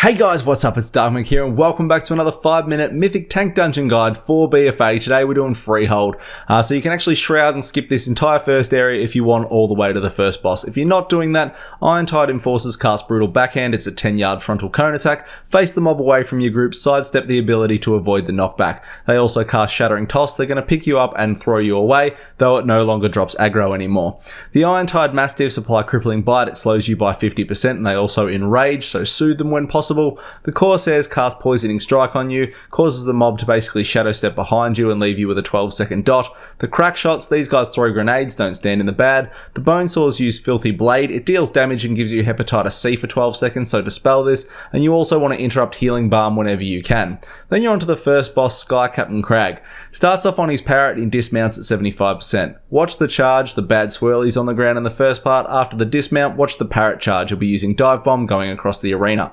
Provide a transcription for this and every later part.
Hey guys, what's up? It's Darkman here and welcome back to another 5-minute Mythic Tank Dungeon Guide for BFA. Today we're doing Freehold. So you can actually shroud and skip this entire first area if you want all the way to the first boss. If you're not doing that, Untitled Enforcers cast Brutal Backhand. It's a 10-yard frontal cone attack. Face the mob away from your group, sidestep the ability to avoid the knockback. They also cast Shattering Toss. They're going to pick you up and throw you away, though it no longer drops aggro anymore. The Iron-Tide Mastiffs apply Crippling Bite. It slows you by 50% and they also enrage, so soothe them when possible. The Corsairs cast Poisoning Strike on you, causes the mob to basically shadow step behind you and leave you with a 12-second dot. The Crack Shots, these guys throw grenades, don't stand in the bad. The Bonesaws use Filthy Blade, it deals damage and gives you Hepatitis C for 12 seconds, so dispel this, and you also want to interrupt Healing Balm whenever you can. Then you're on to the first boss, Sky Captain Crag. Starts off on his parrot and dismounts at 75%. Watch the charge, the bad swirlies on the ground in the first part. After the dismount, watch the parrot charge. You'll be using Dive Bomb going across the arena.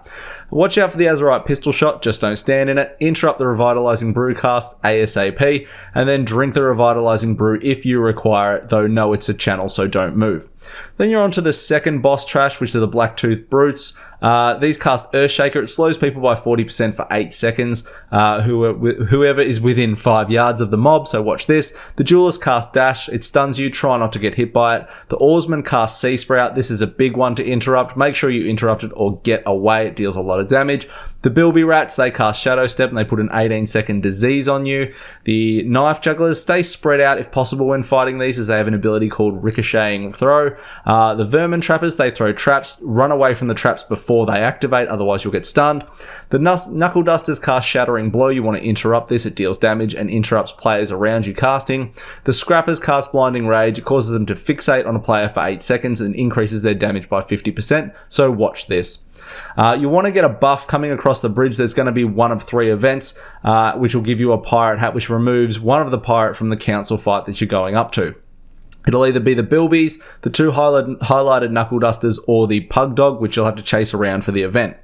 Watch out for the Azurite Pistol Shot, just don't stand in it. Interrupt the Revitalizing Brew cast ASAP, and then drink the Revitalizing Brew if you require it, though know it's a channel, so don't move. Then you're on to the second boss trash, which are the Blacktooth Brutes. These cast Earthshaker. It slows people by 40% for 8 seconds, whoever is within 5 yards of the mob, so watch this. The Duelist cast Dash. It stuns you, try not to get hit by it. The Oarsman cast Sea Sprout. This is a big one to interrupt. Make sure you interrupt it or get away. It deals a lot of damage. The Bilby Rats, they cast Shadow Step and they put an 18-second disease on you. The Knife Jugglers, stay spread out if possible when fighting these, as they have an ability called Ricocheting Throw. The Vermin Trappers, they throw traps. Run away from the traps before they activate, otherwise you'll get stunned. The Knuckle Dusters cast Shattering Blow. You want to interrupt this, it deals damage and interrupts players around you casting. The Scrappers cast Blinding Rage. It causes them to fixate on a player for 8 seconds and increases their damage by 50%, so watch this. You want to get a buff coming across the bridge. There's going to be one of 3 events, which will give you a Pirate Hat, which removes one of the pirate from the council fight that you're going up to. It'll either be the Bilbies, the 2 highlighted Knuckle Dusters, or the Pug Dog, which you'll have to chase around for the event.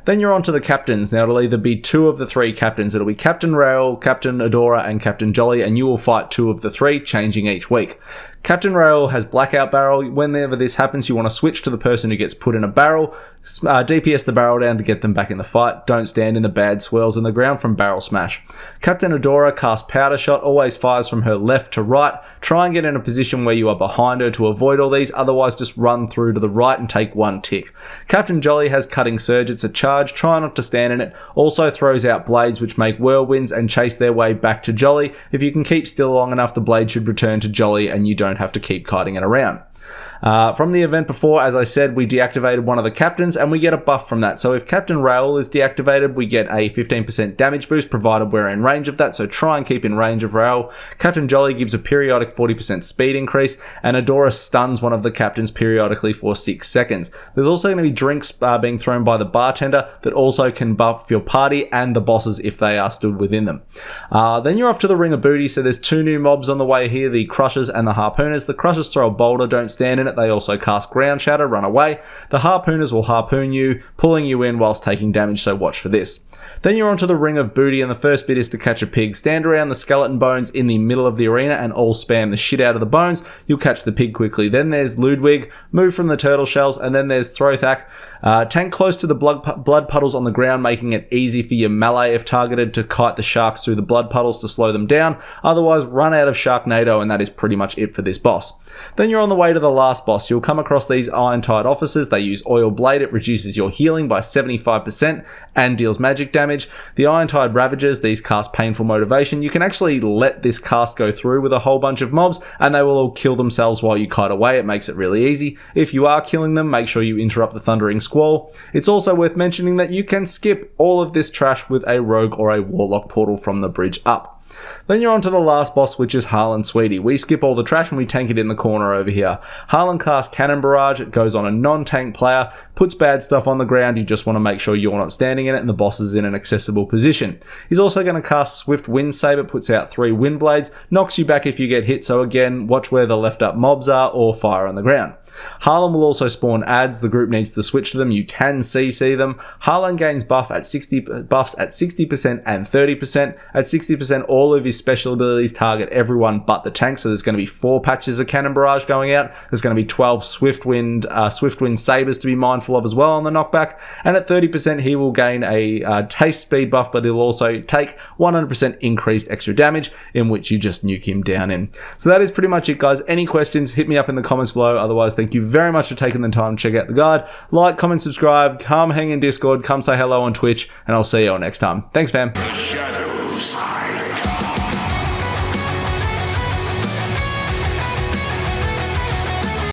Then you're on to the captains. Now it'll either be 2 of the 3 captains. It'll be Captain Rail, Captain Adora, and Captain Jolly, and you will fight 2 of the 3, changing each week. Captain Rail has Blackout Barrel. Whenever this happens, you want to switch to the person who gets put in a barrel. DPS the barrel down to get them back in the fight. Don't stand in the bad swirls in the ground from Barrel Smash. Captain Adora casts Powder Shot, always fires from her left to right. Try and get in a position where you are behind her to avoid all these, otherwise just run through to the right and take 1 tick. Captain Jolly has Cutting Surge, it's a charge, try not to stand in it. Also throws out blades which make whirlwinds and chase their way back to Jolly. If you can keep still long enough, the blade should return to Jolly and you don't have to keep kiting it around. From the event before, as I said, we deactivated one of the captains and we get a buff from that. So if Captain Rail is deactivated, we get a 15% damage boost provided we're in range of that, so try and keep in range of Rail. Captain Jolly gives a periodic 40% speed increase, and Adora stuns one of the captains periodically for 6 seconds. There's also going to be drinks being thrown by the bartender that also can buff your party and the bosses if they are stood within them. Then you're off to the Ring of Booty, so there's 2 new mobs on the way here, the Crushers and the Harpooners. The Crushers throw a boulder, don't stand in it. They also cast Ground Shatter, run away. The Harpooners will harpoon you, pulling you in whilst taking damage, so watch for this. Then you're onto the Ring of Booty, and the first bit is to catch a pig. Stand around the skeleton bones in the middle of the arena and all spam the shit out of the bones. You'll catch the pig quickly. Then there's Ludwig, move from the turtle shells, and then there's Throthack. Tank close to the blood puddles on the ground, making it easy for your melee if targeted to kite the sharks through the blood puddles to slow them down. Otherwise, run out of Sharknado, and that is pretty much it for this boss. Then you're on the way to the last boss. You'll come across these Iron-Tide officers. They use Oil Blade. It reduces your healing by 75% and deals magic damage. The Iron-Tide Ravagers, these cast Painful Motivation. You can actually let this cast go through with a whole bunch of mobs and they will all kill themselves while you kite away. It makes it really easy. If you are killing them, make sure you interrupt the Thundering Squall. It's also worth mentioning that you can skip all of this trash with a Rogue or a Warlock portal from the bridge up. Then you're on to the last boss, which is Harlan Sweetie. We skip all the trash and we tank it in the corner over here. Harlan casts Cannon Barrage. It goes on a non-tank player, puts bad stuff on the ground. You just want to make sure you're not standing in it and the boss is in an accessible position. He's also going to cast Swift Wind Saber, puts out 3 wind blades, knocks you back if you get hit, so again, watch where the left up mobs are or fire on the ground. Harlan will also spawn ads. The group needs to switch to them. You can CC them. Harlan gains buffs at 60% and 30%. At 60%, all of his special abilities target everyone but the tank. So there's going to be 4 patches of Cannon Barrage going out. There's going to be 12 Swiftwind Sabers to be mindful of as well on the knockback. And at 30%, he will gain a haste speed buff, but he'll also take 100% increased extra damage, in which you just nuke him down in. So that is pretty much it, guys. Any questions, hit me up in the comments below. Otherwise, thank you very much for taking the time to check out the guide. Like, comment, subscribe, come hang in Discord, come say hello on Twitch, and I'll see you all next time. Thanks, fam. Shadows.